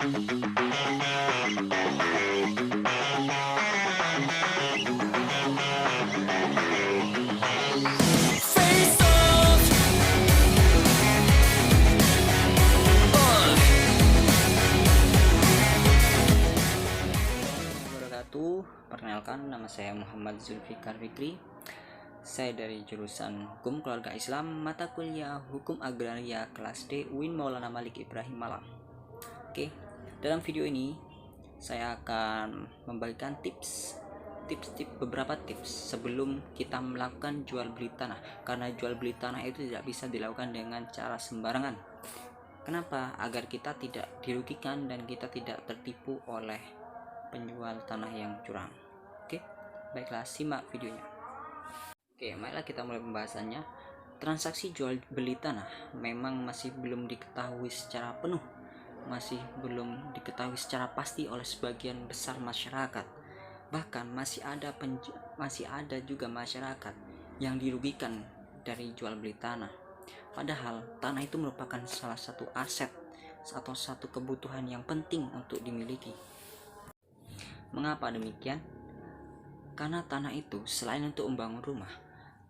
Perkenalkan, nama saya Muhammad Zulfikar Fikri. Saya dari jurusan Hukum Keluarga Islam, mata kuliah Hukum Agraria kelas D UIN Maulana Malik Ibrahim Malang. Oke, dalam video ini saya akan membagikan beberapa tips sebelum kita melakukan jual beli tanah, karena jual beli tanah itu tidak bisa dilakukan dengan cara sembarangan. Kenapa? Agar kita tidak dirugikan dan kita tidak tertipu oleh penjual tanah yang curang. Oke, baiklah, simak videonya. Oke, marilah kita mulai pembahasannya. Transaksi jual beli tanah memang masih belum diketahui secara penuh, masih belum diketahui secara pasti oleh sebagian besar masyarakat. Bahkan masih ada juga masyarakat yang dirugikan dari jual beli tanah. Padahal tanah itu merupakan salah satu aset atau satu kebutuhan yang penting untuk dimiliki. Mengapa demikian? Karena tanah itu selain untuk membangun rumah,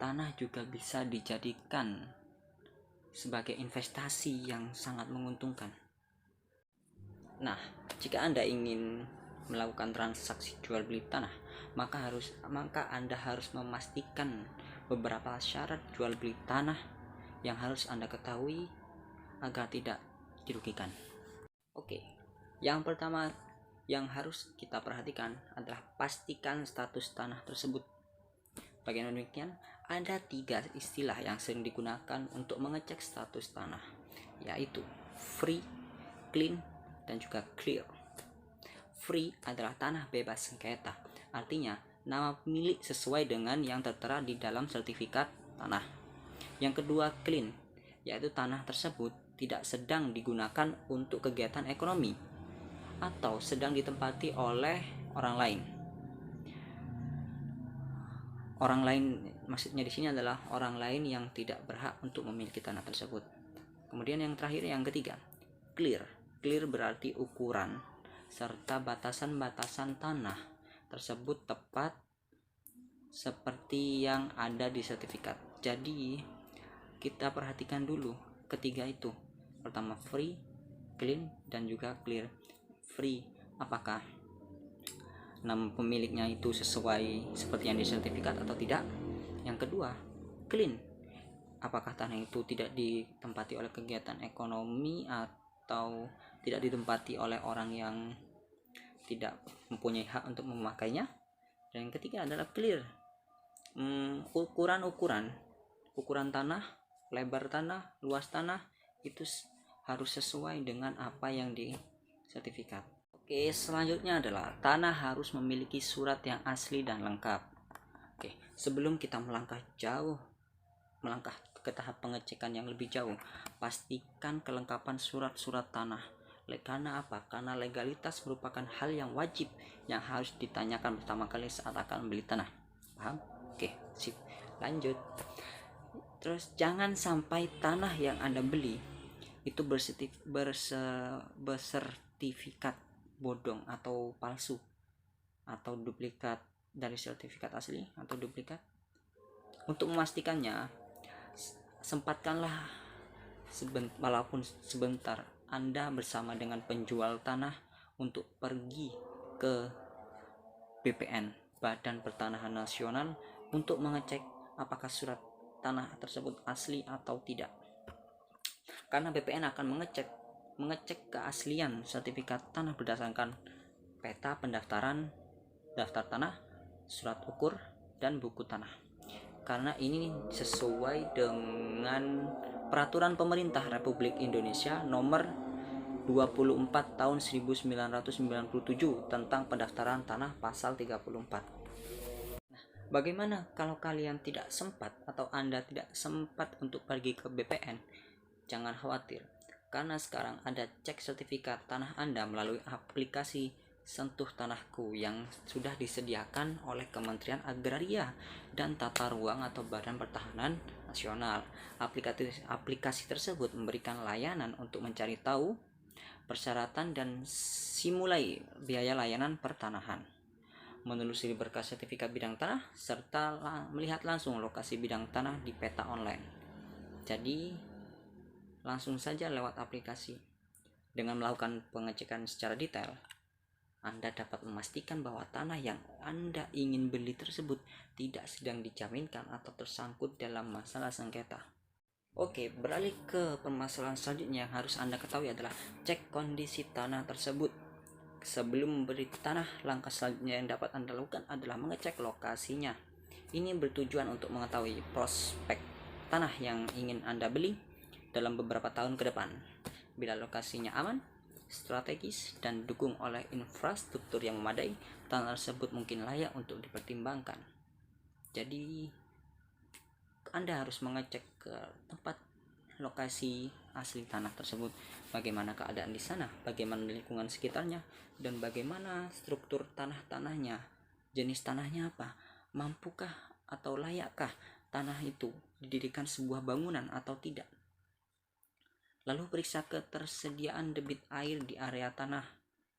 tanah juga bisa dijadikan sebagai investasi yang sangat menguntungkan. Nah, jika Anda ingin melakukan transaksi jual beli tanah, maka Anda harus memastikan beberapa syarat jual beli tanah yang harus Anda ketahui agar tidak dirugikan. Oke, yang pertama yang harus kita perhatikan adalah pastikan status tanah tersebut. Bagaimana demikian? Ada 3 istilah yang sering digunakan untuk mengecek status tanah, yaitu free, clean, dan juga clear. Free adalah tanah bebas sengketa, artinya nama pemilik sesuai dengan yang tertera di dalam sertifikat tanah. Yang kedua, clean, yaitu tanah tersebut tidak sedang digunakan untuk kegiatan ekonomi atau sedang ditempati oleh orang lain. Orang lain maksudnya di sini adalah orang lain yang tidak berhak untuk memiliki tanah tersebut. Kemudian yang terakhir, yang ketiga, clear. Clear berarti ukuran serta batasan-batasan tanah tersebut tepat seperti yang ada di sertifikat. Jadi kita perhatikan dulu ketiga itu. Pertama free, clean, dan juga clear. Free, apakah nama pemiliknya itu sesuai seperti yang di sertifikat atau tidak? Yang kedua, clean, apakah tanah itu tidak ditempati oleh kegiatan ekonomi atau tidak ditempati oleh orang yang tidak mempunyai hak untuk memakainya? Dan yang ketiga adalah clear, ukuran tanah, lebar tanah, luas tanah itu harus sesuai dengan apa yang di sertifikat. Oke, selanjutnya adalah tanah harus memiliki surat yang asli dan lengkap. Oke, sebelum kita melangkah ke tahap pengecekan yang lebih jauh, pastikan kelengkapan surat-surat tanah. Karena apa? Karena legalitas merupakan hal yang wajib yang harus ditanyakan pertama kali saat akan membeli tanah. Paham? Oke, sip. Lanjut. Terus jangan sampai tanah yang Anda beli itu bersertifikat bodong atau palsu atau duplikat dari sertifikat asli atau duplikat. Untuk memastikannya, sempatkanlah walaupun sebentar Anda bersama dengan penjual tanah untuk pergi ke BPN, Badan Pertanahan Nasional, untuk mengecek apakah surat tanah tersebut asli atau tidak. Karena BPN akan mengecek keaslian sertifikat tanah berdasarkan peta pendaftaran, daftar tanah, surat ukur, dan buku tanah. Karena ini sesuai dengan Peraturan Pemerintah Republik Indonesia Nomor 24 Tahun 1997 tentang pendaftaran tanah pasal 34. Bagaimana kalau kalian tidak sempat atau Anda tidak sempat untuk pergi ke BPN? Jangan khawatir, karena sekarang ada cek sertifikat tanah Anda melalui aplikasi Sentuh Tanahku yang sudah disediakan oleh Kementerian Agraria dan Tata Ruang atau Badan Pertahanan Nasional. Aplikasi tersebut memberikan layanan untuk mencari tahu persyaratan dan simulai biaya layanan pertanahan, menelusuri berkas sertifikat bidang tanah, serta melihat langsung lokasi bidang tanah di peta online. Jadi langsung saja lewat aplikasi. Dengan melakukan pengecekan secara detail, Anda dapat memastikan bahwa tanah yang Anda ingin beli tersebut tidak sedang dijaminkan atau tersangkut dalam masalah sengketa. Oke, beralih ke permasalahan selanjutnya yang harus Anda ketahui adalah cek kondisi tanah tersebut. Sebelum membeli tanah, langkah selanjutnya yang dapat Anda lakukan adalah mengecek lokasinya. Ini bertujuan untuk mengetahui prospek tanah yang ingin Anda beli dalam beberapa tahun ke depan. Bila lokasinya aman, strategis, dan didukung oleh infrastruktur yang memadai, tanah tersebut mungkin layak untuk dipertimbangkan. Jadi Anda harus mengecek ke tempat lokasi asli tanah tersebut, bagaimana keadaan di sana, bagaimana lingkungan sekitarnya, dan bagaimana struktur tanahnya, jenis tanahnya apa, mampukah atau layakkah tanah itu didirikan sebuah bangunan atau tidak. Lalu periksa ketersediaan debit air di area tanah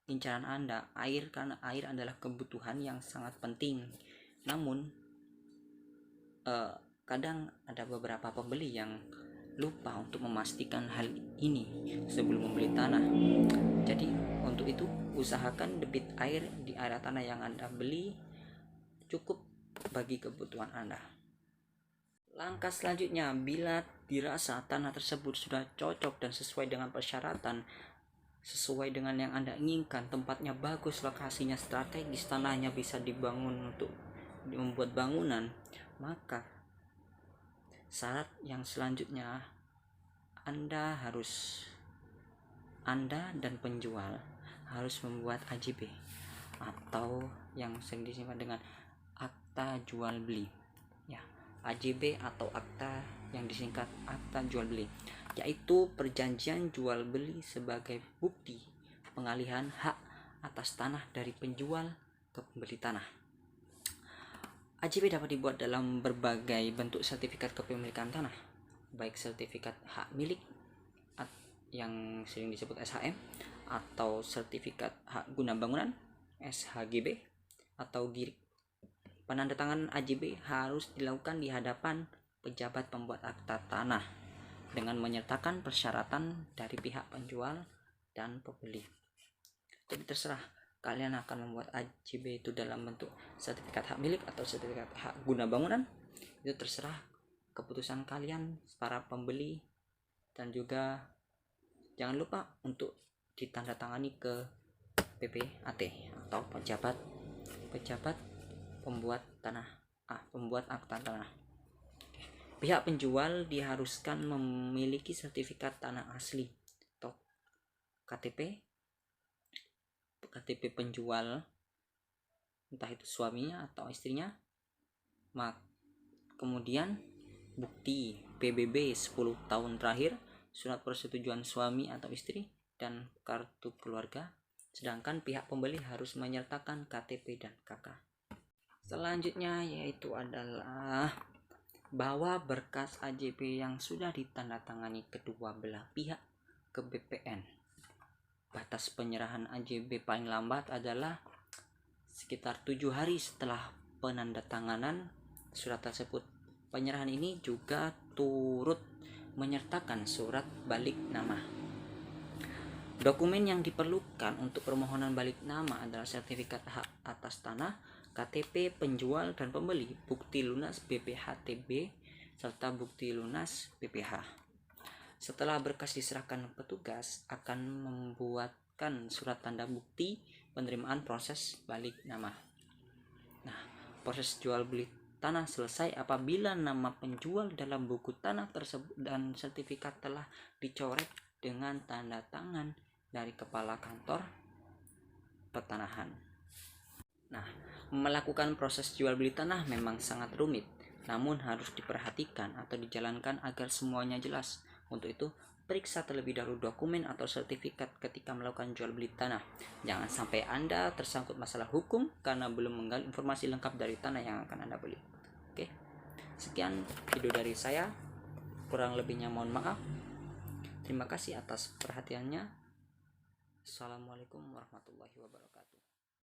incaran Anda. Karena air adalah kebutuhan yang sangat penting. Namun kadang ada beberapa pembeli yang lupa untuk memastikan hal ini sebelum membeli tanah. Jadi untuk itu usahakan debit air di area tanah yang Anda beli cukup bagi kebutuhan Anda. Langkah selanjutnya, bila dirasa tanah tersebut sudah cocok dan sesuai dengan persyaratan, sesuai dengan yang Anda inginkan, tempatnya bagus, lokasinya strategis, tanahnya bisa dibangun untuk membuat bangunan, maka syarat yang selanjutnya Anda dan penjual harus membuat AJB atau yang sering disingkat dengan akta jual beli. Ya, AJB atau akta yang disingkat akta jual beli, yaitu perjanjian jual beli sebagai bukti pengalihan hak atas tanah dari penjual ke pembeli tanah. AJB dapat dibuat dalam berbagai bentuk sertifikat kepemilikan tanah, baik sertifikat hak milik yang sering disebut SHM, atau sertifikat hak guna bangunan SHGB, atau GIRIK. Penandatanganan AJB harus dilakukan di hadapan pejabat pembuat akta tanah dengan menyertakan persyaratan dari pihak penjual dan pembeli. Jadi terserah kalian akan membuat AJB itu dalam bentuk sertifikat hak milik atau sertifikat hak guna bangunan. Itu terserah keputusan kalian para pembeli, dan juga jangan lupa untuk ditandatangani ke PPAT atau pejabat pembuat akta tanah. Pihak penjual diharuskan memiliki sertifikat tanah asli atau KTP penjual, entah itu suaminya atau istrinya. Kemudian bukti PBB 10 tahun terakhir, surat persetujuan suami atau istri, dan kartu keluarga. Sedangkan pihak pembeli harus menyertakan KTP dan KK. Selanjutnya yaitu adalah bawa berkas AJB yang sudah ditandatangani kedua belah pihak ke BPN. Batas penyerahan AJB paling lambat adalah sekitar 7 hari setelah penandatanganan surat tersebut. Penyerahan ini juga turut menyertakan surat balik nama. Dokumen yang diperlukan untuk permohonan balik nama adalah sertifikat hak atas tanah, KTP penjual dan pembeli, bukti lunas BPHTB, serta bukti lunas BPH. Setelah berkas diserahkan petugas, akan membuatkan surat tanda bukti penerimaan proses balik nama. Nah, proses jual beli tanah selesai apabila nama penjual dalam buku tanah tersebut dan sertifikat telah dicoret dengan tanda tangan dari kepala kantor pertanahan. Nah, melakukan proses jual beli tanah memang sangat rumit, namun harus diperhatikan atau dijalankan agar semuanya jelas. Untuk itu, periksa terlebih dahulu dokumen atau sertifikat ketika melakukan jual beli tanah. Jangan sampai Anda tersangkut masalah hukum karena belum menggali informasi lengkap dari tanah yang akan Anda beli. Oke, sekian video dari saya. Kurang lebihnya mohon maaf. Terima kasih atas perhatiannya. Assalamualaikum warahmatullahi wabarakatuh.